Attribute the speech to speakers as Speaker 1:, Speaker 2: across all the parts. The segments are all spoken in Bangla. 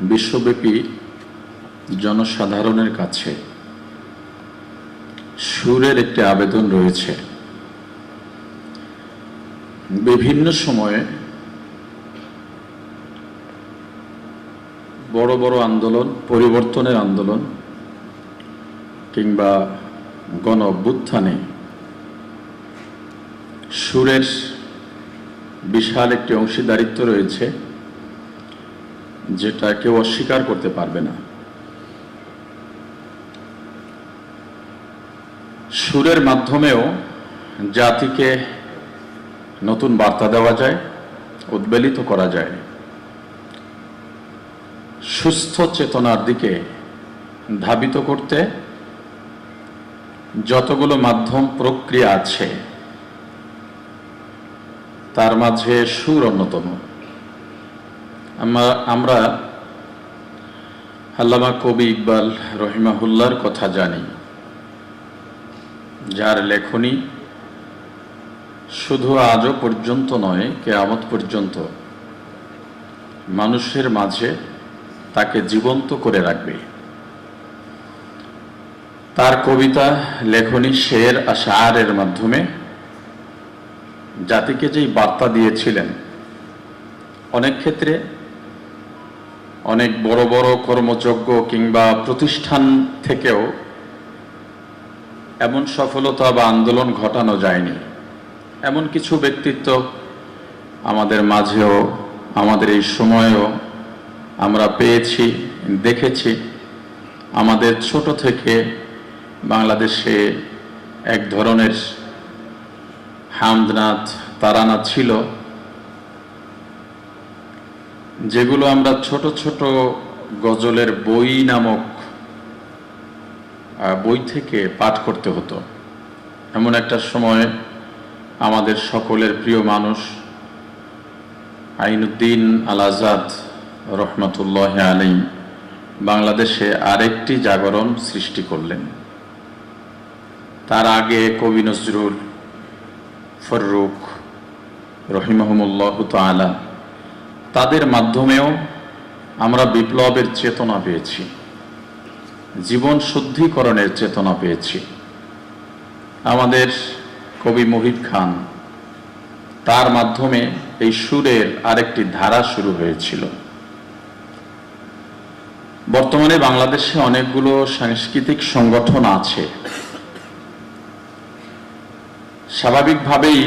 Speaker 1: বিশ্বব্যাপী জনসাধারণের কাছে সুরের একটি আবেদন রয়েছে। বিভিন্ন সময়ে বড় বড় আন্দোলন, পরিবর্তনের আন্দোলন কিংবা গণ অভ্যুত্থানে সুরের বিশাল একটি অংশীদারিত্ব রয়েছে, যেটা কেউ অস্বীকার করতে পারবে না। সুরের মাধ্যমেও জাতিকে নতুন বার্তা দেওয়া যায়, উদ্বেলিত করা যায়, সুস্থ চেতনার দিকে ধাবিত করতে যতগুলো মাধ্যম প্রক্রিয়া আছে তার মাঝে সুর অন্যতম। আমরা আল্লামা কবি ইকবাল রহিমাহুল্লাহর কথা জানি, যার লেখনী শুধু আজও পর্যন্ত নয়, কিয়ামত পর্যন্ত মানুষের মাঝে তাকে জীবন্ত করে রাখবে। তার কবিতা, লেখনী, শের, আশআরের মাধ্যমে জাতিকে যেই বার্তা দিয়েছিলেন, অনেক ক্ষেত্রে অনেক বড় বড় কর্মযজ্ঞ কিংবা প্রতিষ্ঠান থেকেও এমন সফলতা বা আন্দোলন ঘটানো যায়নি। এমন কিছু ব্যক্তিত্ব আমাদের মাঝেও, আমাদের এই সময়েও আমরা পেয়েছি, দেখেছি। আমাদের ছোট থেকে বাংলাদেশে এক ধরনের হামদনাদ, তারানা ছিল, যেগুলো আমরা ছোট ছোট গজলের বই নামক বই থেকে পাঠ করতে হতো। এমন একটা সময় আমাদের সকলের প্রিয় মানুষ আইনুদ্দিন আল আজাদ রহমতুল্লাহ আলাইহি বাংলাদেশে আরেকটি জাগরণ সৃষ্টি করলেন। তার আগে কবি নজরুল, ফররুখ রহিমাহুমুল্লাহ তাআলা, তাদের মাধ্যমেও আমরা বিপ্লবের চেতনা পেয়েছি, জীবন শুদ্ধিকরণের চেতনা পেয়েছি। আমাদের কবি মুহিব খান, তার মাধ্যমে এই সুরের আরেকটি ধারা শুরু হয়েছিল। বর্তমানে বাংলাদেশে অনেকগুলো সাংস্কৃতিক সংগঠন আছে। স্বাভাবিকভাবেই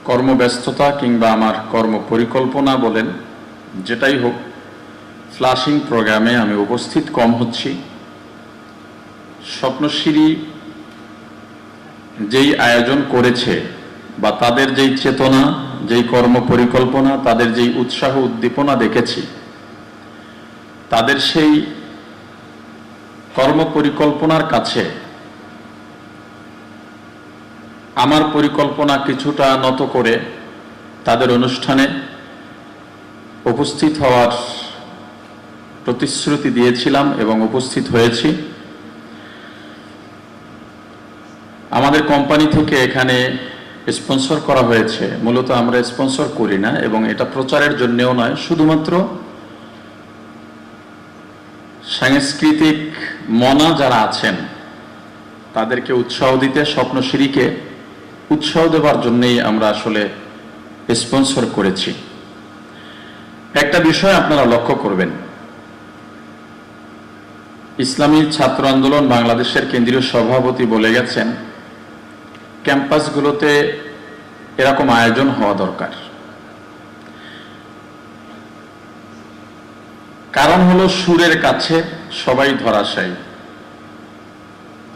Speaker 1: কর্মব্যস্ততা কিংবা আমার কর্ম পরিকল্পনা বলেন, যেটাই হোক, ফ্লাশিং প্রোগ্রামে আমি উপস্থিত কম হচ্ছি। স্বপ্নশ্রী যেই আয়োজন করেছে বা তাদের যেই চেতনা, যেই কর্ম পরিকল্পনা, তাদের যেই উৎসাহ উদ্দীপনা দেখেছি, তাদের সেই কর্ম পরিকল্পনার কাছে আমার পরিকল্পনা কিছুটা নত করে তাদের অনুষ্ঠানে উপস্থিত হওয়ার প্রতিশ্রুতি দিয়েছিলাম এবং উপস্থিত হয়েছি। আমাদের কোম্পানি থেকে এখানে স্পন্সর করা হয়েছে। মূলত আমরা স্পন্সর করি না এবং এটা প্রচারের জন্যও নয়, শুধুমাত্র সাংস্কৃতিক মনা যারা আছেন তাদেরকে উৎসাহ দিতে, স্বপ্নশ্রীকে উৎসাহ দেওয়ার জন্যই আমরা আসলে স্পন্সর করেছি। একটা বিষয় আপনারা লক্ষ্য করবেন, ইসলামী ছাত্র আন্দোলন বাংলাদেশের কেন্দ্রীয় সভাপতি বলে গেছেন, ক্যাম্পাসগুলোতে এরকম আয়োজন হওয়া দরকার। কারণ হলো সুরের কাছে সবাই ধরাশায়ী।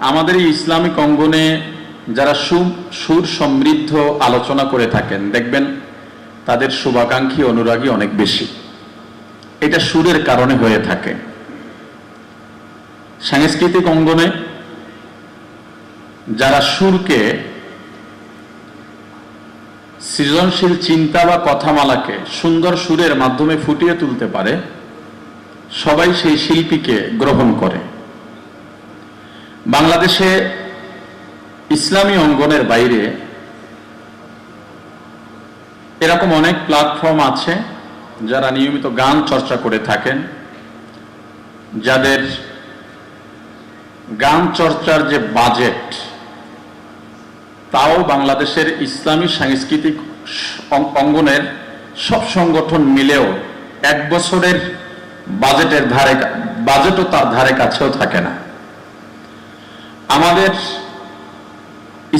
Speaker 1: আমাদের এই ইসলামিক অঙ্গনে যারা সুর সমৃদ্ধ আলোচনা করে থাকেন, দেখবেন তাদের শুভাকাঙ্ক্ষী, অনুরাগী অনেক বেশি। এটা সুরের কারণে হয়ে থাকে। সাংস্কৃতিক অঙ্গনে যারা সুরকে, সৃজনশীল চিন্তা বা কথামালাকে সুন্দর সুরের মাধ্যমে ফুটিয়ে তুলতে পারে, সবাই সেই শিল্পীকে গ্রহণ করে। বাংলাদেশে ইসলামী অঙ্গনের বাইরে এরকম অনেক প্ল্যাটফর্ম আছে যারা নিয়মিত গান চর্চা করে থাকেন, যাদের গান চর্চার যে বাজেট তাও বাংলাদেশের ইসলামী সাংস্কৃতিক অঙ্গনের সব সংগঠন মিলেও 1 বছরের বাজেটও তার ধারে কাছেও থাকে না। আমাদের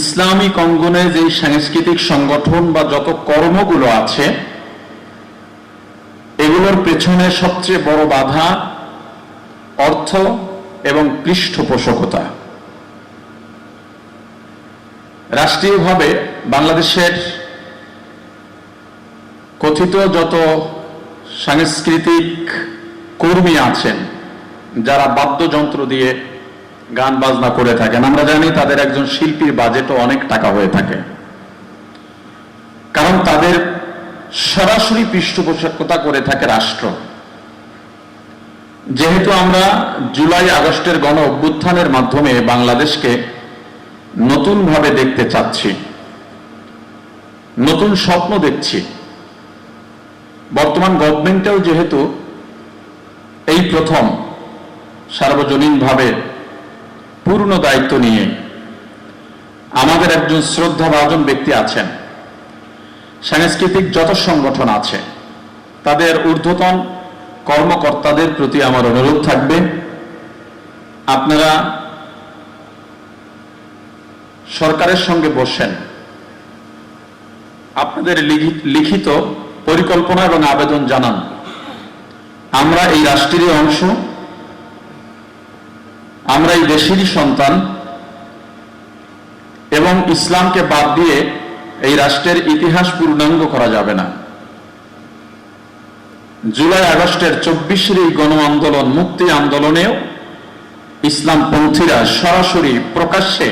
Speaker 1: ইসলামিক অঙ্গনে যে সাংস্কৃতিক সংগঠন বা যত কর্মগুলো আছে, এগুলোর পেছনে সবচেয়ে বড় বাধা অর্থ এবং পৃষ্ঠপোষকতা। রাষ্ট্রীয়ভাবে বাংলাদেশের কথিত যত সাংস্কৃতিক কর্মী আছেন, যারা বাদ্যযন্ত্র দিয়ে গান বাজনা করে থাকেন, আমরা জানি তাদের একজন শিল্পীর বাজেটও অনেক টাকা হয়ে থাকে, কারণ তাদের সরাসরি পৃষ্ঠপোষকতা করে থাকে রাষ্ট্র। যেহেতু আমরা জুলাই আগস্টের গণ অভ্যুত্থানের মাধ্যমে বাংলাদেশকে নতুনভাবে দেখতে চাচ্ছি, নতুন স্বপ্ন দেখছি, বর্তমান গভর্নমেন্টেও যেহেতু এই প্রথম সার্বজনীনভাবে পূর্ণ দায়িত্ব নিয়ে আমাদের একজন শ্রদ্ধাভাজন ব্যক্তি আছেন, সাংস্কৃতিক যত সংগঠন আছে তাদের ঊর্ধ্বতন কর্মকর্তাদের প্রতি আমার অনুরোধ থাকবে, আপনারা সরকারের সঙ্গে বসেন, আপনাদের লিখিত পরিকল্পনা এবং আবেদন জানান। আমরা এই রাষ্ট্রেরই অংশ, আমরা এই দেশেরই সন্তান, এবং ইসলামকে বাদ দিয়ে এই রাষ্ট্রের ইতিহাস পূর্ণাঙ্গ করা যাবে না। জুলাই আগস্টের 24-এর এই গণ আন্দোলন, মুক্তি আন্দোলনেও ইসলামপন্থীরা সরাসরি প্রকাশ্যে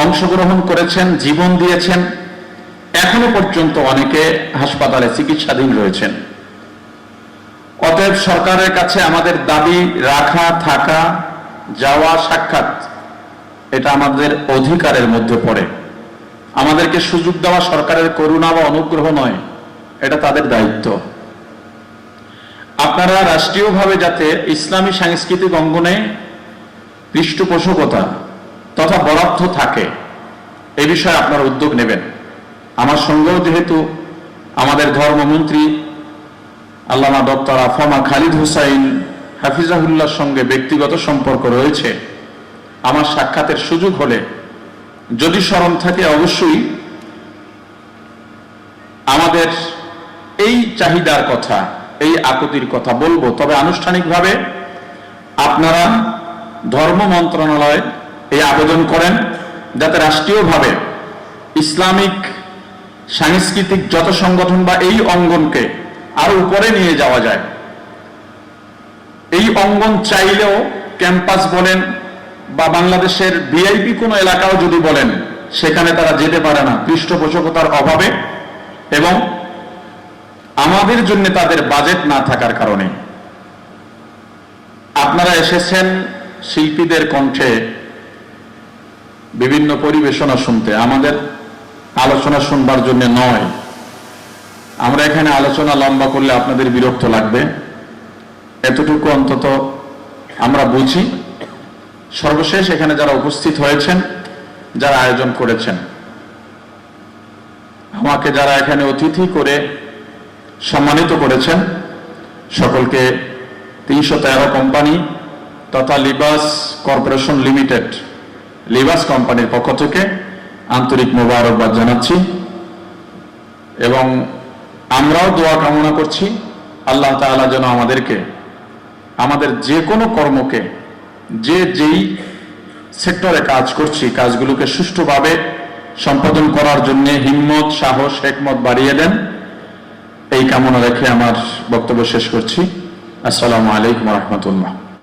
Speaker 1: অংশগ্রহণ করেছেন, জীবন দিয়েছেন, এখনো পর্যন্ত অনেকে হাসপাতালে চিকিৎসাধীন রয়েছেন। অতএব সরকারের কাছে আমাদের দাবি রাখা, থাকা, যাওয়া, সাক্ষাৎ, এটা আমাদের অধিকারের মধ্যে পড়ে। আমাদেরকে সুযোগ দেওয়া সরকারের করুণা বা অনুগ্রহ নয়, এটা তাদের দায়িত্ব। আপনারা রাষ্ট্রীয়ভাবে যাতে ইসলামী সাংস্কৃতিক অঙ্গনে পৃষ্ঠপোষকতা তথা বরাদ্দ থাকে, এ বিষয়ে আপনারা উদ্যোগ নেবেন। আমার সঙ্গেও যেহেতু আমাদের ধর্মমন্ত্রী আল্লামা ডক্টর আফামা খালিদ হুসাইন হাফিজাহুল্লাহর সঙ্গে ব্যক্তিগত সম্পর্ক রয়েছে, আমার সাক্ষাতের সুযোগ হলে যদি স্মরণ থাকে অবশ্যই আমাদের এই চাহিদার কথা, এই আকুতির কথা বলবো। তবে আনুষ্ঠানিকভাবে আপনারা ধর্ম মন্ত্রণালয়ে এই আবেদন করেন, যাতে রাষ্ট্রীয়ভাবে ইসলামিক সাংস্কৃতিক যত সংগঠন বা এই অঙ্গনকে আরো উপরে নিয়ে যাওয়া যায়। এই অঙ্গন চাইলেও ক্যাম্পাস বলেন বা বাংলাদেশের ভিআইপি কোনো এলাকাও যদি বলেন, সেখানে তারা যেতে পারে না পৃষ্ঠপোষকতার অভাবে এবং আমাদের জন্য তাদের বাজেট না থাকার কারণে। আপনারা এসেছেন শিল্পীদের কণ্ঠে বিভিন্ন পরিবেশনা শুনতে, আমাদের আলোচনা শুনবার জন্য নয়। আমরা এখানে আলোচনা লম্বা করলে আপনাদের বিরক্ত লাগবে, এতটুকু অন্তত আমরা বুঝি। সর্বশেষ এখানে যারা উপস্থিত হয়েছেন, যারা আয়োজন করেছেন, আমাকে যারা এখানে অতিথি করে সম্মানিত করেছেন, সকলকে 313 কোম্পানি তথা লিবাস কর্পোরেশন লিমিটেড, লিবাস কোম্পানির পক্ষ থেকে আন্তরিক মোবারকবাদ জানাচ্ছি এবং আমরাও দোয়া কামনা করছি আল্লাহ তাআলা যেন আমাদেরকে আমাদের যে কোনো কর্মকে, যেই সেক্টরে কাজ করছি, কাজগুলোকে সুষ্ঠুভাবে সম্পাদন করার জন্য হিম্মত, সাহস, হিকমত বাড়িয়ে দেন। এই কামনা রেখে আমার বক্তব্য শেষ করছি। আসসালামু আলাইকুম ওয়া রাহমাতুল্লাহ।